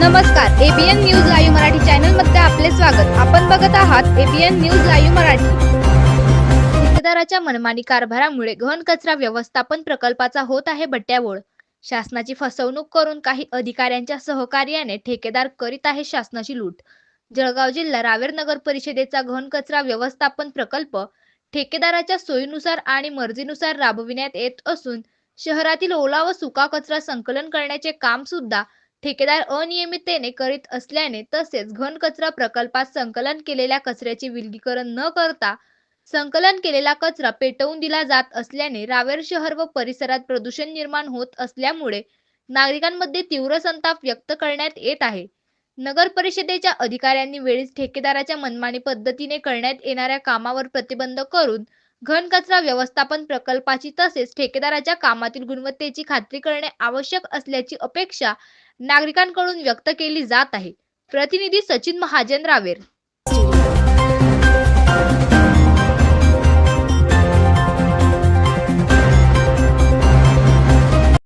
नमस्कार, ABN news live Marathi channel मध्ये आपले स्वागत। आपण बघत आहात एबीएन न्यूज लाईव्ह मराठी। ठेकेदाराच्या मनमानी कारभारामुळे गहन कचरा व्यवस्थापन प्रकल्पाचा होत आहे बट्ट्याबोळ। शासनाची फसवणूक करून काही अधिकाऱ्यांच्या सहकार्याने ठेकेदार करीत आहे शासनाची लूट। जळगाव जिल्हा रावेर नगर परिषदेचा गहन कचरा व्यवस्थापन प्रकल्प ठेकेदाराच्या सोयीनुसार आणि मर्जीनुसार राबविण्यात येत असून शहरातील ओला व सुका कचरा संकलन करण्याचे काम सुद्धा ठेकेदार अनियमिततेने करीत असल्याने तसेच घन कचरा प्रकल्पात संकलन केलेल्या कचऱ्याचे विलगीकरण न करता संकलन केलेला कचरा पेटवून दिला जात असल्याने रावेर शहर व परिसरात प्रदूषण निर्माण होत असल्यामुळे नागरिकांमध्ये तीव्र संताप व्यक्त करण्यात येत आहे। नगर परिषदेच्या अधिकाऱ्यांनी वेळीच ठेकेदाराच्या मनमानी पद्धतीने करण्यात येणाऱ्या कामावर प्रतिबंध करून घन कचरा व्यवस्थापन प्रकल्पाची तसेच ठेकेदाराच्या कामातील गुणवत्तेची खात्री करणे आवश्यक असल्याची अपेक्षा नागरिकांकडून व्यक्त केली जात आहे। प्रतिनिधी सचिन महाजन, रावेर।